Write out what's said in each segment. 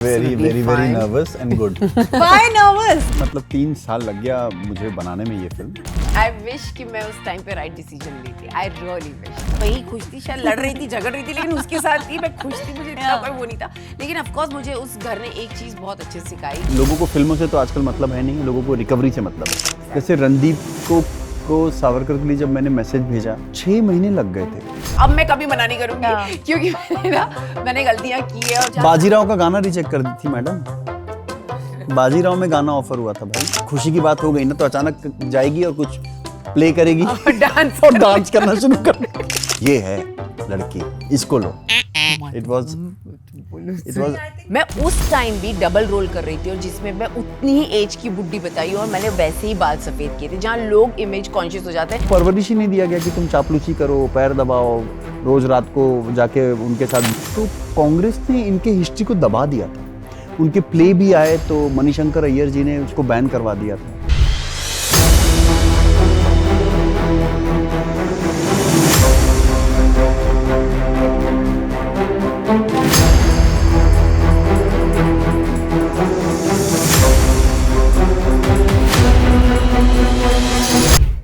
Very nervous and good. Why nervous? मतलब 3 साल लग गया मुझे बनाने में ये फिल्म। आई विश कि मैं उस टाइम पे राइट डिसीजन लेती। I really wish. वही खुश थी, शायद लड़ रही थी, झगड़ रही थी, लेकिन उसके साथ ही मैं खुश थी। मुझे इतना कोई वो नहीं था, लेकिन ऑफ कोर्स मुझे उस घर ने एक चीज बहुत अच्छे से सिखाई। लोगों को फिल्मों से तो आजकल मतलब है नहीं, लोगों को रिकवरी से मतलब है। जैसे रणदीप को सावरकर के लिए जब मैंने मैसेज भेजा 6 महीने लग गए थे। अब मैं कभी मना नहीं करूंगी क्योंकि मैंने गलतियां की है। और बाजीराव का गाना रिजेक्ट कर दी थी मैडम। बाजीराव में गाना ऑफर हुआ था भाई। खुशी की बात हो गई ना तो अचानक जाएगी और कुछ प्ले करेगी और डांस करना शुरू कर ये है लड़की, इसको लो। इट वाज मैं उस टाइम भी डबल रोल कर रही थी और जिसमें मैं उतनी ही एज की बुड्ढी बताई और मैंने वैसे ही बाल सफेद किए थे, जहाँ लोग इमेज कॉन्शियस हो जाते हैं। परवरिश ही नहीं दिया गया कि तुम चापलूसी करो, पैर दबाओ, रोज रात को जाके उनके साथ। तो कांग्रेस ने इनके हिस्ट्री को दबा दिया था। उनके प्ले भी आए तो मणिशंकर अय्यर जी ने उसको बैन करवा दिया था।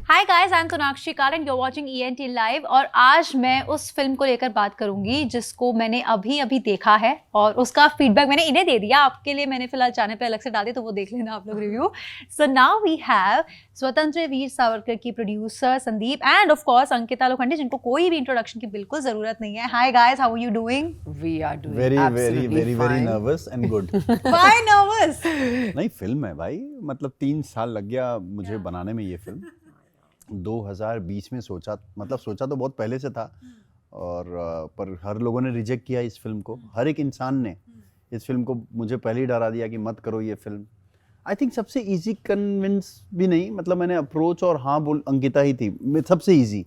Hi guys, I'm सोनाक्षी काल and you're watching ENT Live। और आज मैं उस फिल्म को लेकर बात करूंगी जिसको मैंने अभी देखा है और उसका फीडबैक मैंने इन्हें दे दिया। आपके लिए मैंने फिलहाल चैनल पे अलग से डाल दिया, तो वो देख लेना आप लोग review. So now we have Swatantra Veer Savarkar की producer Sandeep and of course Ankita Lokhande, जिनको कोई भी इंट्रोडक्शन की बिल्कुल जरूरत नहीं है। Hi guys, how are you doing? We are doing very nervous and good. Why nervous? नहीं, फिल्म है भाई। मतलब 3 साल लग गया मुझे बनाने में ये फिल्म। 2020 में सोचा तो बहुत पहले से था और पर हर लोगों ने रिजेक्ट किया इस फिल्म को। हर एक इंसान ने इस फिल्म को मुझे पहले ही डरा दिया कि मत करो ये फिल्म। आई थिंक सबसे इजी कन्विंस भी नहीं, मतलब मैंने अप्रोच और हाँ बोल अंकिता ही थी सबसे easy.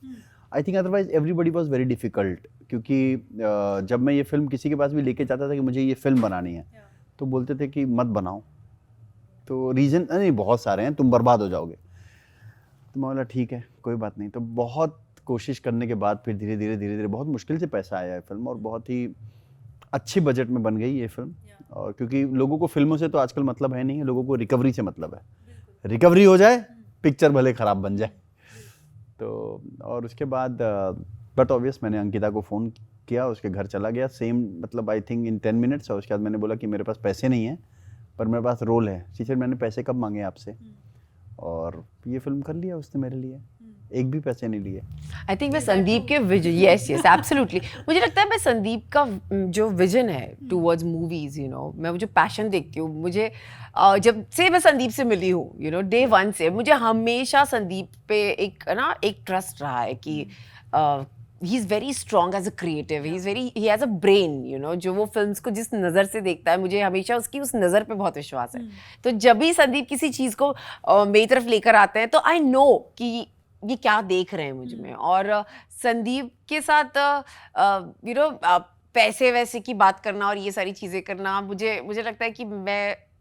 I think otherwise everybody was very difficult, क्योंकि जब मैं ये फिल्म किसी के पास भी लेके जाता था कि मुझे ये फिल्म बनानी है तो बोलते थे कि मत बनाओ। तो रीज़न नहीं, बहुत सारे हैं, तुम बर्बाद हो जाओगे। तो मैं बोला ठीक है, कोई बात नहीं। तो बहुत कोशिश करने के बाद फिर धीरे धीरे बहुत मुश्किल से पैसा आया है फिल्म और बहुत ही अच्छी बजट में बन गई ये फिल्म। और क्योंकि लोगों को फिल्मों से तो आजकल मतलब है नहीं, लोगों को रिकवरी से मतलब है। रिकवरी हो जाए, पिक्चर भले ख़राब बन जाए। तो और उसके बाद बट ऑब्वियस मैंने अंकिता को फ़ोन किया, उसके घर चला गया सेम, मतलब आई थिंक इन 10 मिनट्स। और उसके बाद मैंने बोला कि मेरे पास पैसे नहीं हैं पर मेरे पास रोल है। टीचर मैंने पैसे कब मांगे आपसे, और ये फिल्म कर लिया उसने मेरे लिए, एक भी पैसे नहीं लिए। आई थिंक मैं संदीप के विजन, यस एब्सोल्युटली, मुझे लगता है मैं संदीप का जो विजन है टूवर्ड्स मूवीज, मैं जो पैशन देखती हूँ, मुझे जब से मैं संदीप से मिली हूँ, डे 1 से मुझे हमेशा संदीप पे एक ट्रस्ट रहा है कि he is very strong as a creative, he has a brain, जो वो फिल्म्स को जिस नज़र से देखता है, मुझे हमेशा उसकी उस नज़र पे बहुत विश्वास है। तो जब भी संदीप किसी चीज़ को मेरी तरफ लेकर आते हैं तो आई नो कि ये क्या देख रहे हैं मुझ में। और संदीप के साथ पैसे वैसे की बात करना और ये सारी चीज़ें करना, मुझे लगता है कि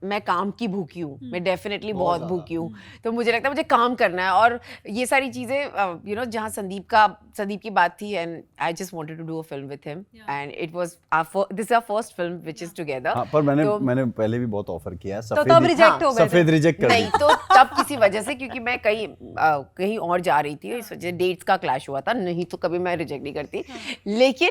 मैं काम की भूखी हूँ, मैं डेफिनेटली बहुत भूखी हूँ। तो मुझे लगता है मुझे काम करना है और ये सारी चीज़ें जहाँ संदीप की बात थी, and I just wanted to do a film with him and it was this is our first film which is together. पर मैंने पहले भी बहुत ऑफर किया है, तब रिजेक्ट हो गए, सफेद रिजेक्ट कर नहीं तो तब किसी वजह से, क्योंकि मैं कहीं और जा रही थी, इस वजह डेट्स का क्लैश हुआ था, नहीं तो कभी मैं रिजेक्ट नहीं करती। लेकिन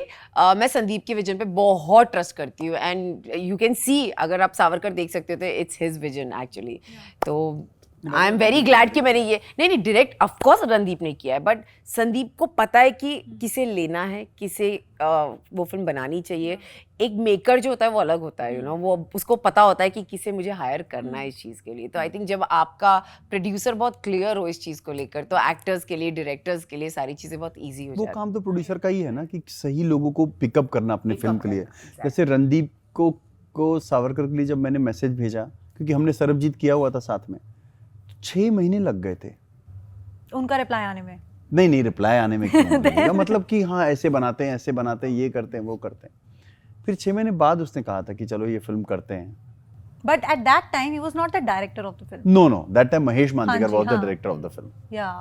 मैं संदीप के विजन पे बहुत ट्रस्ट करती हूँ एंड यू कैन सी, अगर आप सावरकर देख सकते हो तो इट्स हिज विजन एक्चुअली। तो आई एम वेरी ग्लैड कि मैंने ये नहीं डायरेक्ट ऑफ कोर्स रणदीप ने किया है, बट संदीप को पता है कि किसे लेना है, किसे वो फिल्म बनानी चाहिए। एक मेकर जो होता है वो अलग होता है, वो उसको पता होता है कि किसे मुझे हायर करना है इस चीज़ के लिए। तो आई थिंक जब आपका प्रोड्यूसर बहुत क्लियर हो इस चीज़ को लेकर, तो एक्टर्स के लिए, डायरेक्टर्स के लिए सारी चीज़ें बहुत ईजी हो जाती है। वो काम तो प्रोड्यूसर का ही है ना, कि सही लोगों को पिकअप करना अपने फिल्म के लिए। जैसे रणदीप को सावरकर के लिए जब मैंने मैसेज भेजा, क्योंकि हमने सरबजीत किया हुआ था साथ में, 6 महीने लग गए थे उनका रिप्लाई आने में। नहीं रिप्लाई आने में क्यों लगेगा? मतलब कि हाँ ऐसे बनाते हैं, ये करते हैं, वो करते हैं। फिर 6 महीने बाद उसने कहा था कि चलो ये फिल्म करते हैं। But at that time he was not the director of the film. No, that time Mahesh Manjrekar was the director of the film. Yeah.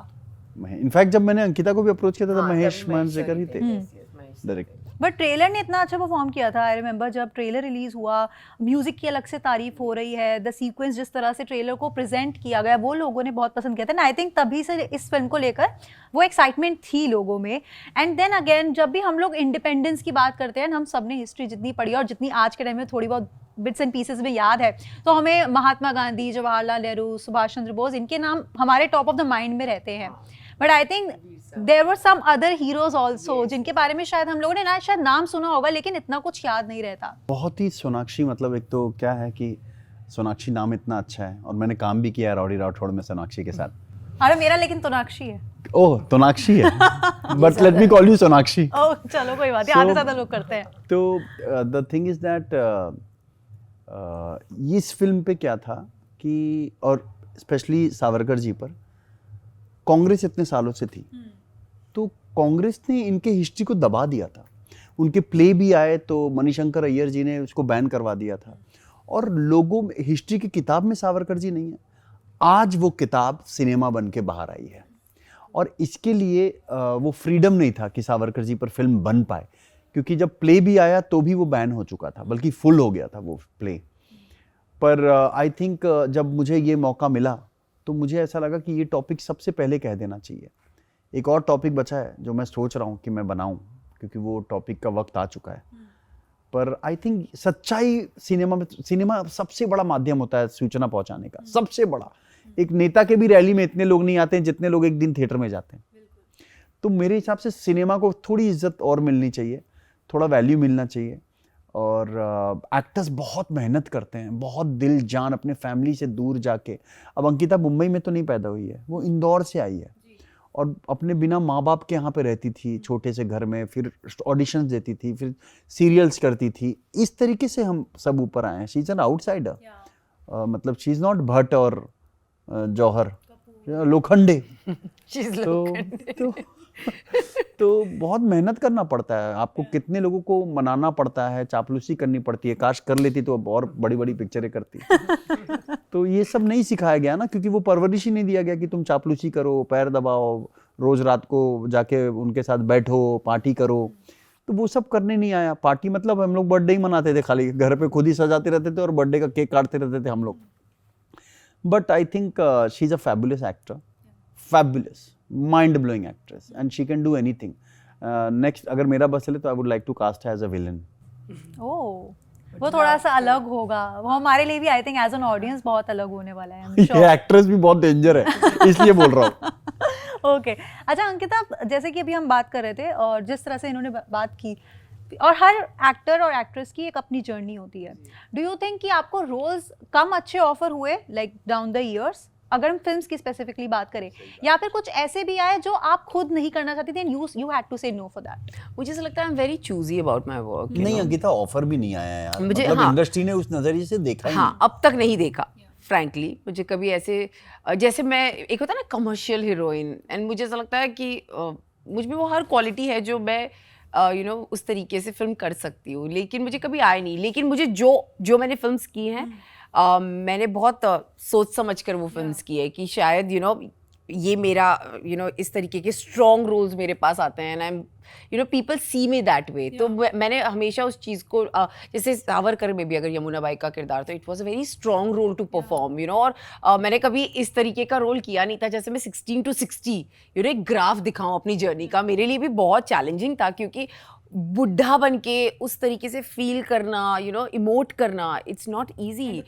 In fact जब मैंने अंकिता को भी अप्रोच किया था तब महेश मांजरेकर ही थे डायरेक्टर। बट ट्रेलर ने इतना अच्छा परफॉर्म किया था। आई रिमेंबर जब ट्रेलर रिलीज हुआ, म्यूजिक की अलग से तारीफ हो रही है, द सीक्वेंस जिस तरह से ट्रेलर को प्रेजेंट किया गया वो लोगों ने बहुत पसंद किया था। आई थिंक तभी से इस फिल्म को लेकर वो एक्साइटमेंट थी लोगों में। एंड देन अगेन जब भी हम लोग इंडिपेंडेंस की बात करते हैं, हम सब ने हिस्ट्री जितनी पढ़ी और जितनी आज के टाइम में थोड़ी बहुत बिट्स एंड पीसेस में याद है, तो हमें महात्मा गांधी, जवाहरलाल नेहरू, सुभाष चंद्र बोस, इनके नाम हमारे टॉप ऑफ द माइंड में रहते हैं। But I think there were some other heroes also जिनके बारे में शायद हम लोगों ने ना शायद नाम सुना होगा लेकिन इतना कुछ याद नहीं रहता। बहुत ही सोनाक्षी, मतलब एक तो क्या है कि सोनाक्षी नाम इतना अच्छा है और मैंने काम भी किया है रॉडी राठौड़ में सोनाक्षी के साथ। अरे मेरा लेकिन तोनाक्षी है। ओह तोनाक्षी है, but let me call you Sonakshi. Oh चलो कोई बात नहीं, आधे ज़्यादा लोग करते हैं। तो द थिंग इज दैट इस फिल्म पे क्या था कि, और स्पेशली सावरकर जी पर, कांग्रेस इतने सालों से थी तो कांग्रेस ने इनके हिस्ट्री को दबा दिया था। उनके प्ले भी आए तो मणिशंकर अय्यर जी ने उसको बैन करवा दिया था और लोगों में हिस्ट्री की किताब में सावरकर जी नहीं है। आज वो किताब सिनेमा बन के बाहर आई है और इसके लिए वो फ्रीडम नहीं था कि सावरकर जी पर फिल्म बन पाए, क्योंकि जब प्ले भी आया तो भी वो बैन हो चुका था, बल्कि फुल हो गया था वो प्ले। पर आई थिंक जब मुझे ये मौका मिला तो मुझे ऐसा लगा कि ये टॉपिक सबसे पहले कह देना चाहिए। एक और टॉपिक बचा है जो मैं सोच रहा हूँ कि मैं बनाऊँ, क्योंकि वो टॉपिक का वक्त आ चुका है। पर आई थिंक सच्चाई सिनेमा सबसे बड़ा माध्यम होता है सूचना पहुँचाने का, सबसे बड़ा। एक नेता के भी रैली में इतने लोग नहीं आते हैं जितने लोग एक दिन थिएटर में जाते हैं। तो मेरे हिसाब से सिनेमा को थोड़ी इज्जत और मिलनी चाहिए, थोड़ा वैल्यू मिलना चाहिए। और एक्टर्स बहुत मेहनत करते हैं, बहुत दिल जान अपने फैमिली से दूर जाके। अब अंकिता मुंबई में तो नहीं पैदा हुई है, वो इंदौर से आई है और अपने बिना माँ बाप के यहाँ पे रहती थी छोटे से घर में, फिर ऑडिशंस देती थी, फिर सीरियल्स करती थी। इस तरीके से हम सब ऊपर आए हैं। शी इज एन आउटसाइडर, मतलब शी इज नॉट भट्ट और जौहर, लोखंडे। तो बहुत मेहनत करना पड़ता है आपको, कितने लोगों को मनाना पड़ता है, चापलूसी करनी पड़ती है। काश कर लेती तो अब और बड़ी बड़ी पिक्चरें करती। तो ये सब नहीं सिखाया गया ना, क्योंकि वो परवरिश ही नहीं दिया गया कि तुम चापलूसी करो, पैर दबाओ, रोज रात को जाके उनके साथ बैठो, पार्टी करो। तो वो सब करने नहीं आया। पार्टी मतलब हम लोग बर्थडे ही मनाते थे, खाली घर पे खुद ही सजाते रहते थे और बर्थडे का केक काटते रहते थे हम लोग। But I think she is a fabulous actor, fabulous, mind blowing actress, and she can do anything. Next अगर मेरा बस चले तो I would like to cast her as a villain. ओह वो थोड़ा सा अलग होगा, वो हमारे लिए भी I think as an audience बहुत अलग होने वाला है। ये एक्ट्रेस भी बहुत डेंजर है, इसलिए बोल रहा हूँ। ओके अच्छा अंकिता, जैसे कि अभी हम बात कर रहे थे और जिस तरह से इन्होंने बात की, और हर एक्टर और एक्ट्रेस की एक अपनी जर्नी होती है। डू यू थिंक कि आपको रोल्स कम अच्छे ऑफर हुए लाइक डाउन द ईयर्स, अगर हम फिल्म्स की स्पेसिफिकली बात करें, या फिर कुछ ऐसे भी आए जो आप खुद नहीं करना चाहती थी एंड यू हैड टू से नो फॉर दैट? मुझे ऐसा लगता है I am very choosy about my work. नहीं अंकिता, ऑफर भी नहीं आया यार, मुझे मतलब इंडस्ट्री ने उस नजरिए से देखा ही नहीं। अब तक नहीं देखा फ्रैंकली। मुझे कभी ऐसे जैसे मैं, एक होता है ना कमर्शियल हीरोइन, एंड मुझे ऐसा लगता है कि मुझ में वो हर क्वालिटी है जो मैं उस तरीके से फिल्म कर सकती हूँ, लेकिन मुझे कभी आए नहीं। लेकिन मुझे जो मैंने फिल्म्स की हैं, मैंने बहुत सोच समझ कर वो फिल्म्स की है कि शायद ये मेरा इस तरीके के स्ट्रॉन्ग रोल्स मेरे पास आते हैं, and I people see me that way. तो मैंने हमेशा उस चीज़ को जैसे सावरकर में भी अगर यमुना बाई का किरदार, तो it was a very strong role to perform और मैंने कभी इस तरीके का रोल किया नहीं था जैसे मैं 16 to 60 एक ग्राफ दिखाऊं अपनी जर्नी का। मेरे लिए भी बहुत चैलेंजिंग था, क्योंकि बुढ़ा बन के उस तरीके से फील करना, इमोट करना, इट्स नॉट इजी।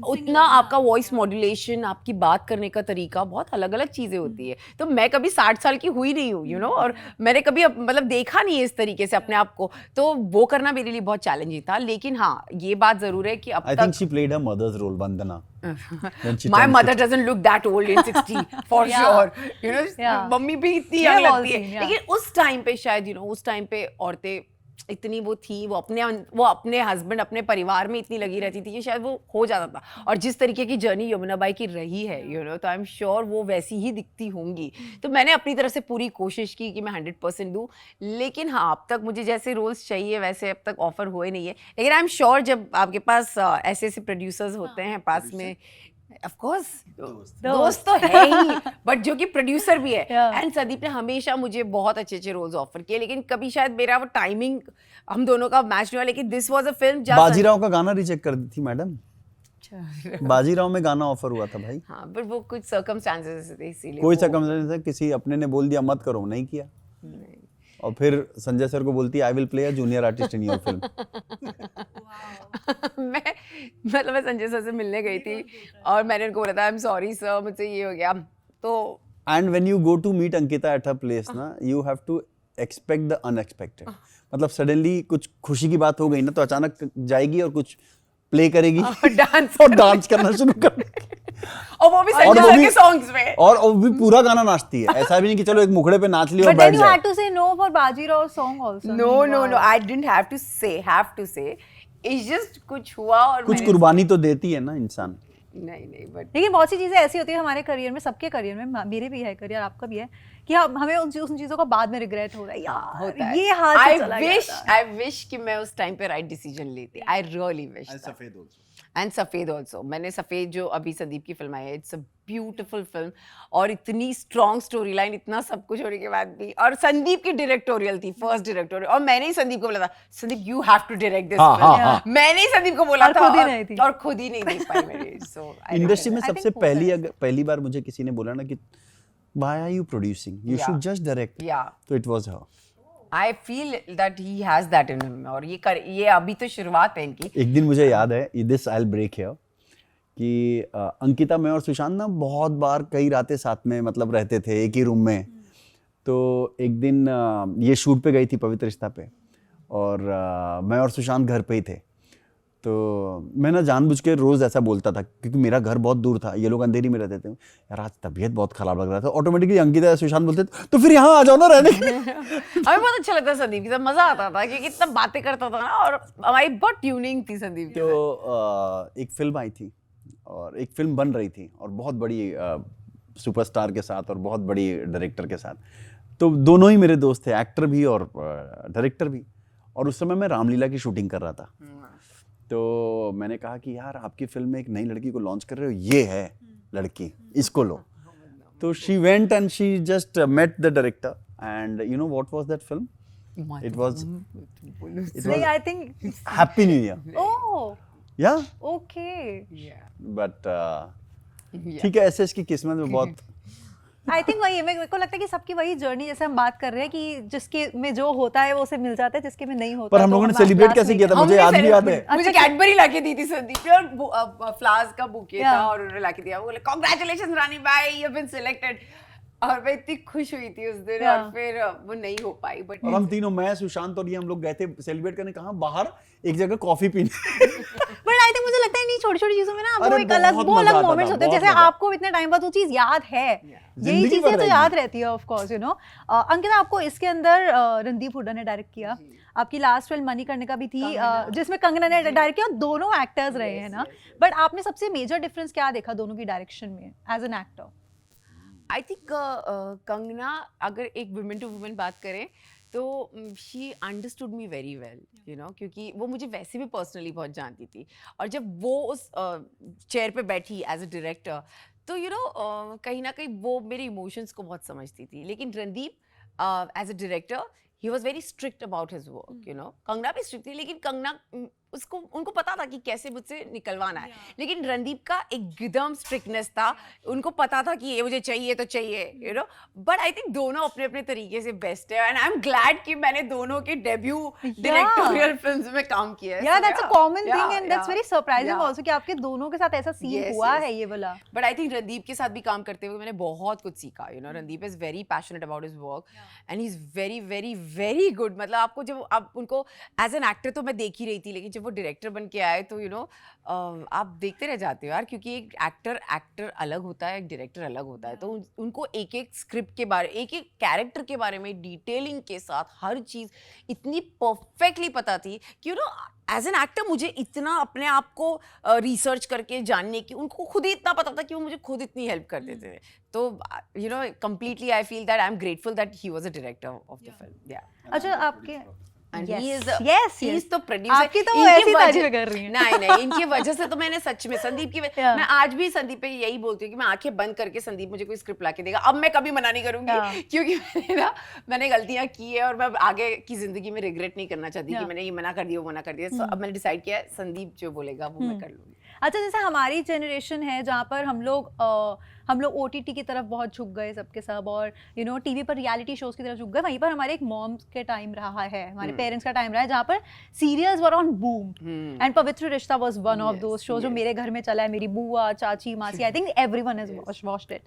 उतना आपका वॉइस मॉड्यूलेशन, आपकी बात करने का तरीका, बहुत अलग अलग चीज़ें होती है। तो मैं कभी 60 साल की हुई नहीं हूँ और मैंने कभी मतलब देखा नहीं है इस तरीके से अपने आप को, तो वो करना मेरे लिए बहुत चैलेंजिंग था। लेकिन हाँ, ये बात ज़रूर है कि अब तक I think she played her mother's role, Vandana. My mother doesn't look that old in 60 for sure. Mummy भी इतनी यंग लगती है, लेकिन उस टाइम पे शायद उस टाइम पे औरतें इतनी वो थी, वो अपने हस्बैंड, अपने परिवार में इतनी लगी रहती थी कि शायद वो हो जाता था। और जिस तरीके की जर्नी यमुना बाई की रही है तो आई एम श्योर वो वैसी ही दिखती होंगी। तो मैंने अपनी तरफ से पूरी कोशिश की कि मैं 100% दूँ। लेकिन हाँ, अब तक मुझे जैसे रोल्स चाहिए वैसे अब तक ऑफर हुए नहीं है। लेकिन आई एम श्योर जब आपके पास ऐसे प्रोड्यूसर्स होते हैं पास में, ऑफ कोर्स दोस्त तो है ही, बट जो कि प्रोड्यूसर भी है। एंड संदीप ने हमेशा मुझे बहुत अच्छे अच्छे रोल्स ऑफर किए, लेकिन कभी शायद मेरा वो टाइमिंग हम दोनों का मैच नहीं हुआ। लेकिन दिस वाज अ फिल्म जहाँ बाजीराव का गाना रिजेक्ट कर दी थी मैडम। बाजीराव में गाना ऑफर हुआ था भाई। हाँ, बट वो कुछ सर्कमस्टेंसेस थे, इसीलिए कोई सर्कमस्टेंस है, किसी अपने ने बोल दिया मत करो, नहीं किया। और फिर संजय सर को बोलती I will play a junior artist in your film. मैं संजय सर से मिलने गई थी और मैंने उनको बोला था आई एम सॉरी सर, मुझसे ये हो गया। तो and when you go to meet Ankita at her place ना, you have to expect the unexpected. मतलब सडनली कुछ खुशी की बात हो गई ना, तो अचानक जाएगी और कुछ प्ले करेगी और डांस करना शुरू कर देगी। और वो भी संजय सर के सॉन्ग्स में, और वो भी पूरा गाना नाचती है। ऐसा भी नहीं कि चलो एक मुखड़े पे नाच लिया और But बैठ then you जाए। had to say no for Bajirao song also. No, I didn't have to say. It's just कुछ हुआ और कुछ कुर्बानी तो देती है ना इंसान। नहीं बट लेकिन बहुत सी चीजें ऐसी होती है हमारे करियर में, सबके करियर में, मेरे भी है करियर, आपका भी है, कि हमें उन चीजों का बाद में रिग्रेट हो रहा है यार, होता है। ये हाथ से चला गया था। I wish कि मैं उस टाइम पे राइट डिसीजन लेती। I really wish that. And सफेद ऑल्सो, मैंने सफेद जो अभी संदीप की फिल्म आई है, इट्स अ ब्यूटीफुल फिल्म और इतनी स्ट्रॉन्ग स्टोरी लाइन, इतना सब कुछ होने के बाद भी, और संदीप की डायरेक्टोरियल थी, फर्स्ट डायरेक्टोरियल, और मैंने ही संदीप को बोला था Sandeep you have to direct this film. मैंने ही संदीप को बोला था और खुद ही नहीं देख पाई मेरे। सो इंडस्ट्री में सबसे पहली बार मुझे किसी ने बोला ना कि why are you producing, you should just direct, तो it was her. I feel that he has that in him, और ये अभी तो शुरुआत है इनकी। एक दिन मुझे याद है, this I will break here, कि अंकिता, मैं और सुशांत ना बहुत बार कई रातें साथ में मतलब रहते थे एक ही रूम में। तो एक दिन ये शूट पे गई थी पवित्र रिश्ता पे, और मैं और सुशांत घर पे ही थे। तो मैं ना जानबूझ के रोज़ ऐसा बोलता था, क्योंकि मेरा घर बहुत दूर था, ये लोग अंधेरी में रहते थे, यार आज तबीयत बहुत खराब लग रहा था। ऑटोमेटिकली अंकिता सुशांत बोलते तो फिर यहाँ आ जाओ ना रहने के लिए। हमें बहुत अच्छा लगता था संदीप के साथ, मजा आता था क्योंकि इतना बातें करता था ना, और हमारी बहुत ट्यूनिंग थी संदीप के साथ। तो एक फिल्म आई थी और एक फिल्म बन रही थी, और बहुत बड़ी सुपरस्टार के साथ और बहुत बड़ी डायरेक्टर के साथ। तो दोनों ही मेरे दोस्त थे, एक्टर भी और डायरेक्टर भी। और उस समय मैं रामलीला की शूटिंग कर रहा था। तो मैंने कहा कि यार आपकी फिल्म में एक नई लड़की को लॉन्च कर रहे हो, ये है लड़की, इसको लो। तो she went and she just met the director, and you know what was that film? It was I think Happy New Year. Oh, Yeah, okay. but ठीक है, ऐसे इसकी किस्मत में बहुत। आई थिंक वही, मेरे को लगता है कि सबकी वही जर्नी, जैसे हम बात कर रहे हैं कि जिसके में जो होता है वो उसे मिल जाता है, जिसके में नहीं होता। पर हम लोगों ने सेलिब्रेट कैसे किया था, मुझे याद भी याद है। मुझे कैडबरी लाके दी थी संदीप, और फ्लावर्स का बुके था, और उन्होंने लाके दिया। वो बोले कांग्रेचुलेशंस रानी भाई, यू हैव बीन सिलेक्टेड। और मैं इतनी खुश हुई थी उस दिन, और फिर वो नहीं हो पाई। बट और हम तीनों, मैं, सुशांत और ये, हम लोग गए थे सेलिब्रेट करने, कहाँ बाहर एक जगह कॉफी पीने। बट आई थिंक मुझे लगता है नहीं, छोटी छोटी चीजों में ना वो अरे एक अलग बहुत मजा आता मोमेंट्स था, होते हैं। बहुत जैसे मजा। आपको इतने टाइम बाद वो चीज याद है, यही जिंदगी चीजें भर तो रहेगी। याद रहती है of course, you know. Ankita, आपको इसके अंदर रणदीप हुड्डा ने डायरेक्ट किया, आपकी लास्ट फिल्म मणिकर्णिका भी थी जिसमें कंगना ने डायरेक्ट किया, दोनों एक्टर्स रहे हैं ना। बट आपने सबसे मेजर डिफरेंस क्या देखा दोनों की डायरेक्शन में as an actor? I think Kangana, अगर एक वुमेन टू वुमेन बात करें तो she understood me very well, you know, क्योंकि वो मुझे वैसे भी पर्सनली बहुत जानती थी। और जब वो उस चेयर पे बैठी एज अ डायरेक्टर, तो यू नो कहीं ना कहीं वो मेरे इमोशंस को बहुत समझती थी। लेकिन Randeep as a director, he was very strict about his work, you know. Kangana भी स्ट्रिक्ट थी, लेकिन कंगना उनको पता था कि कैसे मुझसे निकलवाना है। लेकिन रणदीप का एकदम स्ट्रिक्टनेस था, उनको पता था कि ये मुझे चाहिए तो चाहिए, you know. But I think दोनों अपने अपने तरीके से बेस्ट है, एंड आई एम ग्लैड कि मैंने दोनों के डेब्यू डायरेक्टोरियल फिल्म्स में काम किया है। Yeah, that's a common thing, and that's very surprising also कि आपके दोनों के साथ ऐसा सीन हुआ है ये वाला। बट आई थिंक रणदीप के साथ भी काम करते हुए मैंने बहुत कुछ सीखा, you know. Randeep is very passionate about his work, and he is very very very good. मतलब आपको जब आप उनको एज एन एक्टर तो मैं देख ही रही थी, लेकिन जब वो डायरेक्टर बन के आए तो यू नो आप देखते रह जाते हो यार, क्योंकि एक एक्टर अलग होता है, एक डायरेक्टर अलग होता है। तो उनको एक एक स्क्रिप्ट के बारे, एक एक कैरेक्टर के बारे में डिटेलिंग के साथ हर चीज़ इतनी परफेक्टली पता थी कि you know as an actor मुझे इतना अपने आप को रिसर्च करके जानने की, उनको खुद ही इतना पता था कि वो मुझे खुद इतनी हेल्प कर देते थे। तो you know completely I feel that I am grateful that he was a director of the film. अच्छा, आपके and Yes, he is a yes, he yes. is the producer. आपकी तो वो इनकी ऐसी वजह- तारीफें कर रही हैं। नहीं इनकी वजह से तो मैंने सच में संदीप की Yeah. मैं आज भी संदीप पे यही बोलती हूँ कि मैं आंखें बंद करके संदीप मुझे कोई स्क्रिप्ट लाके देगा, अब मैं कभी मना नहीं करूंगी Yeah. क्योंकि मैंने गलतियां की है और मैं अब आगे की जिंदगी में रिग्रेट नहीं करना चाहती कि Yeah. मैंने ये मना कर दिया वो मना कर दिया। So अब मैंने डिसाइड किया है संदीप जो बोलेगा वो मैं कर लूंगी। अच्छा, जैसे हमारी जनरेशन है जहाँ पर हम लोग OTT की तरफ बहुत झुक गए सबके सब, और टीवी पर रियलिटी शोज की तरफ झुक गए। वहीं पर हमारे एक मॉम्स के टाइम रहा है, हमारे पेरेंट्स का टाइम रहा है जहाँ पर serials were on boom, and Pavitra Rishta was one of those shows जो मेरे घर में चला है। मेरी बुआ, चाची, मासी, I think everyone has watched it.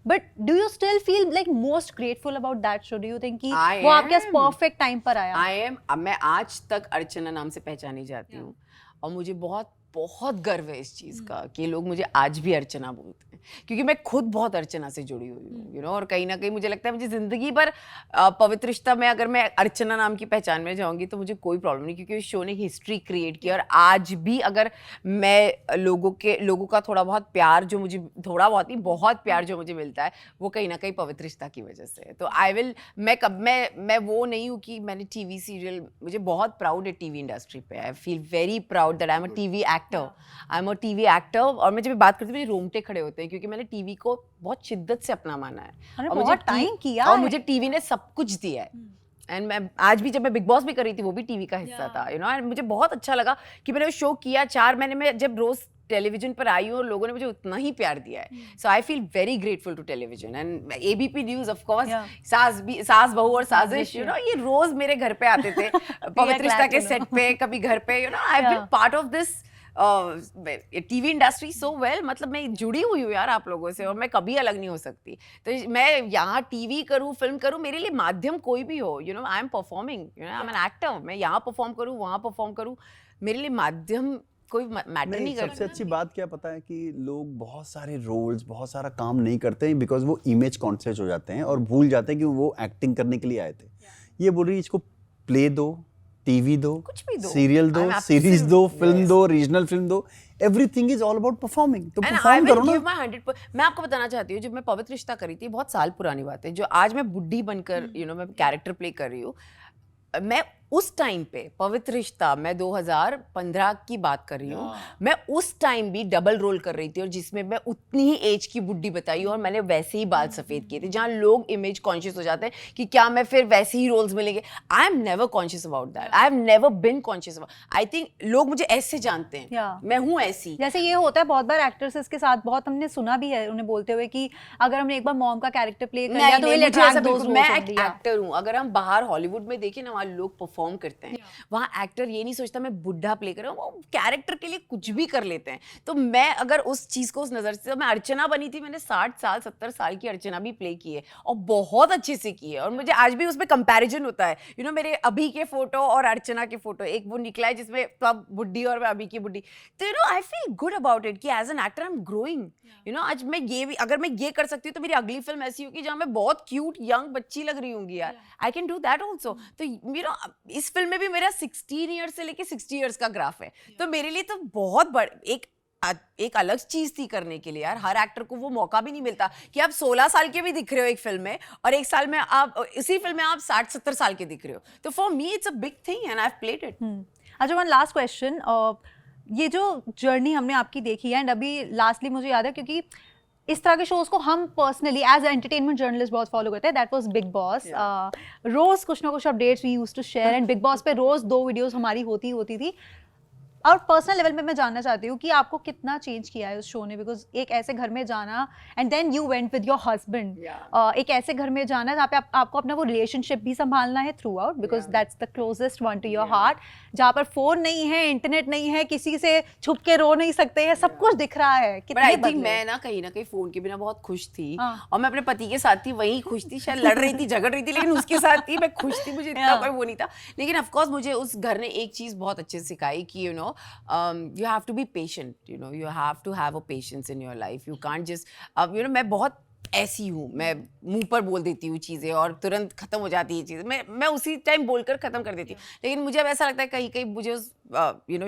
But do you still feel like most grateful about that show? Do you think कि वो आपके परफेक्ट टाइम पर आया? अब मैं आज तक अर्चना नाम से पहचानी जाती हूँ और मुझे बहुत बहुत गर्व है इस चीज़ का कि लोग मुझे आज भी अर्चना बोलते हैं, क्योंकि मैं खुद बहुत अर्चना से जुड़ी हुई हूँ और कहीं ना कहीं मुझे लगता है मुझे ज़िंदगी भर पवित्र रिश्ता में अगर मैं अर्चना नाम की पहचान में जाऊँगी तो मुझे कोई प्रॉब्लम नहीं, क्योंकि इस शो ने हिस्ट्री क्रिएट की। और आज भी अगर मैं लोगों का थोड़ा बहुत प्यार जो मुझे, थोड़ा बहुत नहीं बहुत प्यार जो मुझे मिलता है वो कहीं ना कहीं पवित्र रिश्ता की वजह से है। तो मैं वो नहीं हूँ कि मैंने टीवी सीरियल, मुझे बहुत प्राउड है टीवी इंडस्ट्री पे। आई feel very proud that I am a TV actor. और मैं जब बात करती हूँ मेरे रोंगटे खड़े होते हैं, क्योंकि मैंने टीवी को बहुत शिद्दत से अपना माना है और बहुत टाइम किया और है। मुझे टीवी ने सब कुछ दिया है। एंड मैं आज भी, जब मैं बिग बॉस भी कर रही थी वो भी टीवी का हिस्सा था, एंड मुझे बहुत अच्छा लगा कि मैंने वो शो किया 4 महीने में, जब रोज टेलीविजन पर आई हूँ और लोगों ने मुझे उतना ही प्यार दिया है। So I feel very grateful to television and ABP news of course. सास बहू और साजिश, ये रोज मेरे घर पे आते थे पवित्र रिश्ता के सेट पे, कभी घर पे, I been part of this TV industry so well. मतलब मैं जुड़ी हुई हूँ यार आप लोगों से और मैं कभी अलग नहीं हो सकती। तो मैं यहाँ टीवी करूँ, फिल्म करूँ, मेरे लिए माध्यम कोई भी हो, I am performing, I am an actor. मैं यहाँ परफॉर्म करूँ, वहाँ परफॉर्म करूँ, मेरे लिए माध्यम कोई मैटर नहीं करता। सबसे अच्छी बात क्या पता है कि लोग बहुत सारे रोल्स, बहुत सारा काम नहीं करते हैं बिकॉज वो इमेज कॉन्शियस हो जाते हैं और भूल जाते हैं कि वो एक्टिंग करने के लिए आए थे। ये बोल रही है इसको प्ले दो, टीवी दो, कुछ भी दो, सीरियल दो, सीरीज दो, फिल्म दो, रीजनल फिल्म दो, everything is all about performing. तो परफॉर्म करो ना। मैं आपको बताना चाहती हूँ, जब मैं पवित्र रिश्ता करी थी, बहुत साल पुरानी बात है, जो आज मैं बुढ़ी बनकर मैं कैरेक्टर प्ले कर रही हूँ, मैं उस टाइम पे पवित्र रिश्ता, मैं 2015 की बात कर रही हूँ, मैं उस टाइम भी डबल रोल कर रही थी और जिसमें मैं उतनी ही एज की बुड्ढी बताई और मैंने वैसे ही बाल सफ़ेद किए थे, जहाँ लोग इमेज कॉन्शियस हो जाते हैं कि क्या मैं फिर वैसे ही रोल्स मिलेंगे। I am never conscious about that, I have never been conscious about. I think लोग मुझे ऐसे जानते हैं, मैं हूँ ऐसी। जैसे ये होता है बहुत बार एक्ट्रेसेस के साथ, बहुत हमने सुना भी है उन्हें बोलते हुए कि अगर हमने एक बार मॉम का कैरेक्टर प्ले कर लिया तो मैं एक एक्टर हूँ। अगर हम बाहर हॉलीवुड में देखें ना, वहाँ लोग परफॉर्म करते हैं, वहाँ एक्टर ये नहीं सोचता मैं बुढ़ा प्ले कर रहा हूँ, वो कैरेक्टर के लिए कुछ भी कर लेते हैं। तो मैं अगर उस चीज़ को उस नज़र से, मैं अर्चना बनी थी, मैंने 60 साल 70 साल की अर्चना भी प्ले की है और बहुत अच्छे से की है। और मुझे आज भी उसमें कंपैरिजन होता है, मेरे अभी के फोटो और अर्चना के फोटो, एक वो निकला है जिसमें तब बुढ़ी और मैं अभी की बुढ़ी। तो I feel good about it कि as an actor I am growing. आज मैं ये भी, अगर मैं ये कर सकती हूँ तो मेरी अगली फिल्म ऐसी होगी जहाँ मैं बहुत क्यूट यंग बच्ची लग रही होंगी यार। I can do that also. तो इस फिल्म में भी मेरा 16 ईयर्स से लेके 60 ईयर्स का ग्राफ है, तो मेरे लिए तो बहुत एक अलग चीज थी करने के लिए यार। हर एक्टर को वो मौका भी नहीं मिलता कि आप 16 साल के भी दिख रहे हो एक फिल्म में और एक साल में आप इसी फिल्म में आप 60-70 साल के दिख रहे हो। तो for me it's a big thing and I have played it. अच्छा, वन लास्ट क्वेश्चन, ये जो जर्नी हमने आपकी देखी है एंड अभी लास्टली मुझे याद है, क्योंकि इस तरह के शोज को हम पर्सनली एज एंटरटेनमेंट जर्नलिस्ट बहुत फॉलो करते हैं, दैट वाज बिग बॉस। रोज कुछ ना कुछ updates we used to share and Bigg Boss पे रोज 2 वीडियोस हमारी होती थी। और पर्सनल लेवल पे मैं जानना चाहती हूँ कि आपको कितना चेंज किया है उस शो ने, बिकॉज एक ऐसे घर में जाना and then you went with your husband, एक ऐसे घर में जाना जहाँ पे आपको अपना वो रिलेशनशिप भी संभालना है through out, because that's the closest one two your heart, जहाँ पर फोन नहीं है, इंटरनेट नहीं है, किसी से छुप के रो नहीं सकते हैं, सब कुछ दिख रहा है। आई थिंक मैं ना कहीं फोन के बिना बहुत खुश थी और मैं अपने पति के साथ थी, वही खुश थी, शायद लड़ रही थी, झगड़ रही थी, लेकिन उसके साथ थी, मैं खुश थी, मुझे इतना कोई वो नहीं था। लेकिन ऑफकोर्स मुझे उस घर ने एक चीज़ बहुत अच्छे से सिखाई कि you have to be patient, you have to have a patience in your life. You can't just मैं बहुत ऐसी हूँ, मैं मुंह पर बोल देती हूँ चीज़ें और तुरंत ख़त्म हो जाती है चीज़ें, मैं उसी टाइम बोलकर ख़त्म कर देती हूँ। लेकिन मुझे अब ऐसा लगता है कहीं कहीं मुझे उस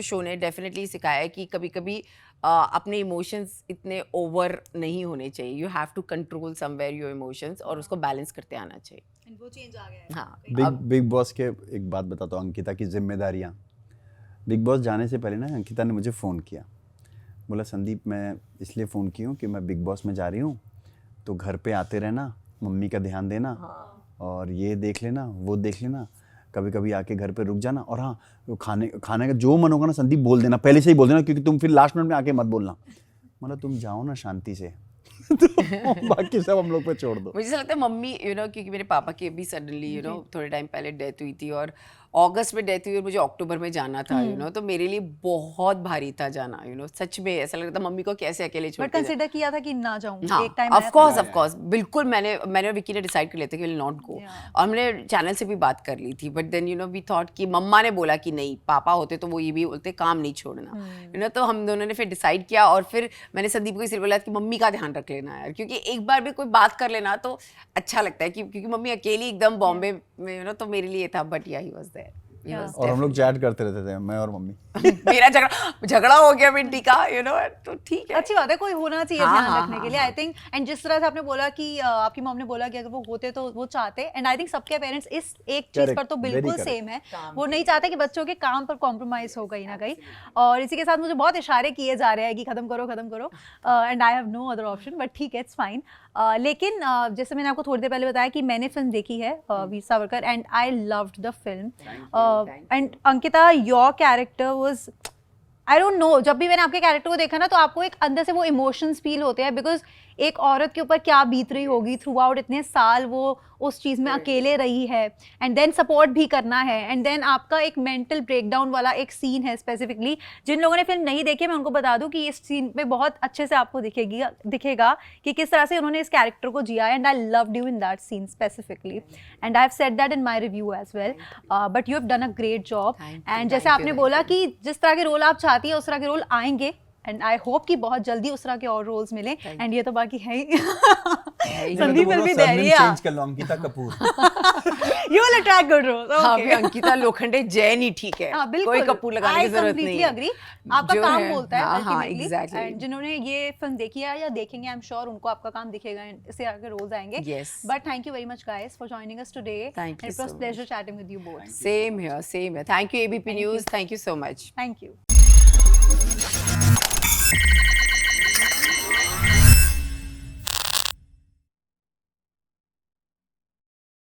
शो ने डेफिनेटली सिखाया है कि कभी कभी अपने इमोशंस इतने ओवर नहीं होने चाहिए। You have to control somewhere your emotions और उसको बैलेंस करते आना चाहिए। वो चेंज आ गया है। हाँ, बिग बॉस के एक बात बताता हूँ, अंकिता की जिम्मेदारियाँ। बिग बॉस जाने से पहले ना अंकिता ने मुझे फ़ोन किया, बोला संदीप मैं इसलिए फ़ोन की हूँ कि मैं बिग बॉस में जा रही हूँ, तो घर पे आते रहना, मम्मी का ध्यान देना, और ये देख लेना वो देख लेना, कभी कभी आके घर पे रुक जाना, और हाँ वो खाने का जो मन होगा ना संदीप बोल देना, पहले से ही बोल देना, क्योंकि तुम फिर लास्ट मिनट में आके मत बोलना। मतलब तुम जाओ ना शांति से तो बाकी सब हम लोग पे छोड़ दो। मुझे ऐसा लगता है मम्मी क्योंकि मेरे पापा की अभी सडनली थोड़े टाइम पहले डेथ हुई थी और अगस्त में डेथ हुई और मुझे अक्टूबर में जाना था तो मेरे लिए बहुत भारी था जाना सच में ऐसा लग रहा था मम्मी को कैसे अकेले छोड़ बट कंसीडर किया था कि ना जाऊं। हाँ, एक टाइम ऑफ कोर्स बिल्कुल मैंने और विकी ने डिसाइड कर लिया था कि विल नॉट गो, और हमने चैनल से भी बात कर ली थी, बट देन वी थॉट कि मम्मा ने बोला कि नहीं, पापा होते तो वो ये भी बोलते काम नहीं छोड़ना तो हम दोनों ने फिर डिसाइड किया, और फिर मैंने संदीप को इसलिए बोला कि मम्मी का ध्यान रख लेना यार, क्योंकि एक बार भी कोई बात कर लेना तो अच्छा लगता है क्योंकि मम्मी अकेली एकदम बॉम्बे में तो मेरे लिए था, बट या ही वाज देयर। और हम लोग चैट करते रहते थे, मैं और मम्मी। मेरा झगड़ा हो गया मिंटी का तो ठीक है, अच्छी बात है, कोई होना चाहिए हाँ, ध्यान हाँ, रखने हाँ, के लिए। आई थिंक एंड जिस तरह से आपने बोला कि आपकी मॉम ने बोला कि अगर वो होते तो वो चाहते, एंड आई थिंक सबके पेरेंट्स इस एक चीज पर तो बिल्कुल सेम है, वो नहीं चाहते कि बच्चों के काम पर कॉम्प्रोमाइज हो कहीं ना कहीं। और इसी के साथ मुझे बहुत इशारे किए जा रहे हैं कि खत्म करो and I have no other option, but ठीक है, इट्स फाइन। लेकिन जैसे मैंने आपको थोड़ी देर पहले बताया कि मैंने फिल्म देखी है Veer Savarkar, and I loved the film. And Ankita, your character was, I don't know, जब भी मैंने आपके कैरेक्टर को देखा ना तो आपको एक अंदर से वो इमोशंस फील होते हैं, बिकॉज एक औरत के ऊपर क्या बीत रही होगी थ्रू आउट, इतने साल वो उस चीज़ में अकेले रही है, एंड देन सपोर्ट भी करना है, एंड देन आपका एक मेंटल ब्रेकडाउन वाला एक सीन है स्पेसिफिकली। जिन लोगों ने फिल्म नहीं देखी, मैं उनको बता दूं कि इस सीन में बहुत अच्छे से आपको दिखेगा कि किस तरह से उन्होंने इस कैरेक्टर को जिया, and I loved you in that scene specifically, and I have said that in my review as well, but you have done a great job. And जैसे आपने बोला कि जिस तरह के रोल आप चाहती है उस तरह के रोल आएंगे, एंड आई होप कि बहुत जल्दी उस तरह के और रोल्स मिले, एंड ये तो बाकी है ही। संदीप विल बी देयर, या चेंज कर लो, Ankita Kapoor. You will attract good roles. हाँ, भी अंकिता लोखंडे जैन ही ठीक है, हाँ, बिल्कुल, कोई कपूर लगाने की जरूरत नहीं है। अग्री, आपका जो काम है, बोलता है हाँ, अल्टीमेटली, exactly. एंड जिन्होंने ये फिल्म देखी है या देखेंगे, आई एम श्योर उनको आपका काम दिखेगा, इससे आगे रोल्स आएंगे। Yes. But thank you very much guys for joining us today, Thank you it was so pleasure chatting with you both. Same here. Thank you ABP news, thank you so much. Thank you.